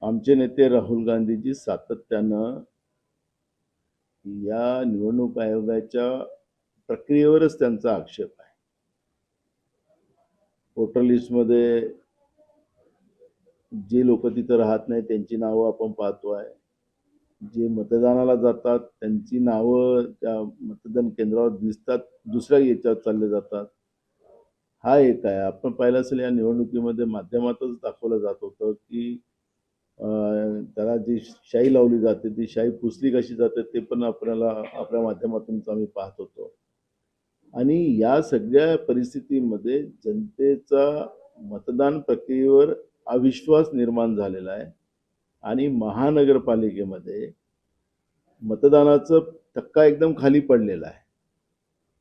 आमचे नेते राहुल गांधीजी सातत्यानं या निवडणूक आयोगाच्या प्रक्रियेवरच त्यांचा आक्षेप आहे. वोटर लिस्टमध्ये जे लोक तिथं राहत नाही त्यांची नावं आपण पाहतोय. जे मतदानाला जातात त्यांची नावं त्या मतदान केंद्रावर दिसतात, दुसऱ्या याच्यावर चालले जातात. हा एक आहे. आपण पाहिलं असेल या निवडणुकीमध्ये माध्यमातच दाखवलं जात होतं की त्याला जी शाई लावली जाते ती शाई पुसली कशी जाते ते पण आपल्याला आपल्या माध्यमातून आम्ही पाहत होतो. आणि या सगळ्या परिस्थितीमध्ये जनतेचा मतदान प्रक्रियेवर अविश्वास निर्माण झालेला आहे. आणि महानगरपालिकेमध्ये मतदानाचा टक्का एकदम खाली पडलेला आहे.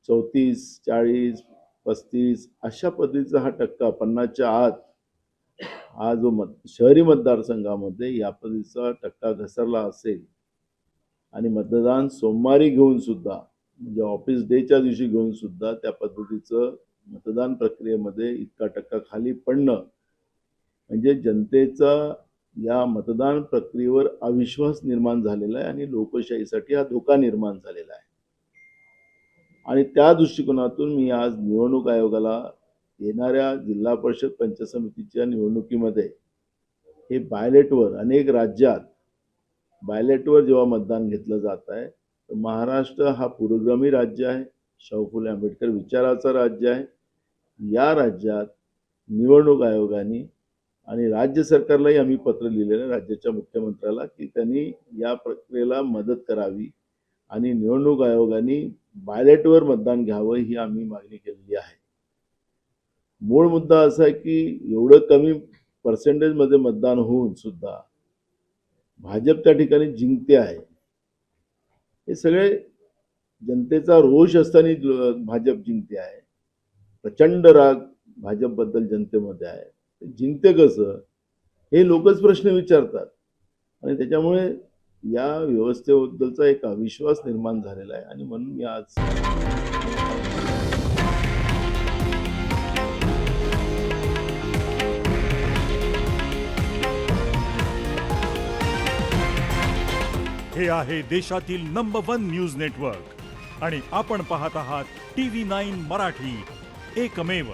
34, 40, 35 अशा पद्धतीचा हा टक्का 50च्या आत हा जो शहरी मतदारसंघामध्ये या पद्धतीचा टक्का घसरला असेल आणि मतदान सोमवारी घेऊन सुद्धा म्हणजे ऑफिस डेच्या दिवशी घेऊन सुद्धा त्या पद्धतीचं मतदान प्रक्रियेमध्ये इतका टक्का खाली पडणं म्हणजे जनतेचा या मतदान प्रक्रियेवर अविश्वास निर्माण झालेला आहे आणि लोकशाहीसाठी हा धोका निर्माण झालेला आहे. आणि त्या दृष्टिकोनातून मी आज निवडणूक आयोगाला येणाऱ्या जिल्हा परिषद पंचायत समितीच्या निवडणुकीमध्ये हे बायलेटवर अनेक राज्यात बायलेटवर जेव्हा मतदान घेतलं जात आहे तर महाराष्ट्र हा पुरोगामी राज्य आहे, शाहू फुले आंबेडकर विचाराचं राज्य आहे. या राज्यात निवडणूक आयोगाने आणि राज्य सरकारलाही आम्ही पत्र लिहिलेलं राज्याच्या मुख्यमंत्र्याला की त्यांनी या प्रक्रियेला मदत करावी आणि निवडणूक आयोगाने बायलेटवर मतदान घ्यावं ही आम्ही मागणी केलेली आहे. मूळ मुद्दा असा आहे की एवढं कमी पर्सेंटेजमध्ये मतदान होऊन सुद्धा भाजप त्या ठिकाणी जिंकते आहे. हे सगळे जनतेचा रोष असताना भाजप जिंकते आहे. प्रचंड राग भाजपबद्दल जनतेमध्ये आहे. जिंकते कसं हे लोकच प्रश्न विचारतात आणि त्याच्यामुळे या व्यवस्थेबद्दलचा एक अविश्वास निर्माण झालेला आहे. आणि म्हणून मी आज हे आहे देशातील नंबर 1 न्यूज नेटवर्क आणि आपण पाहत आहात TV9 मराठी, एकमेव.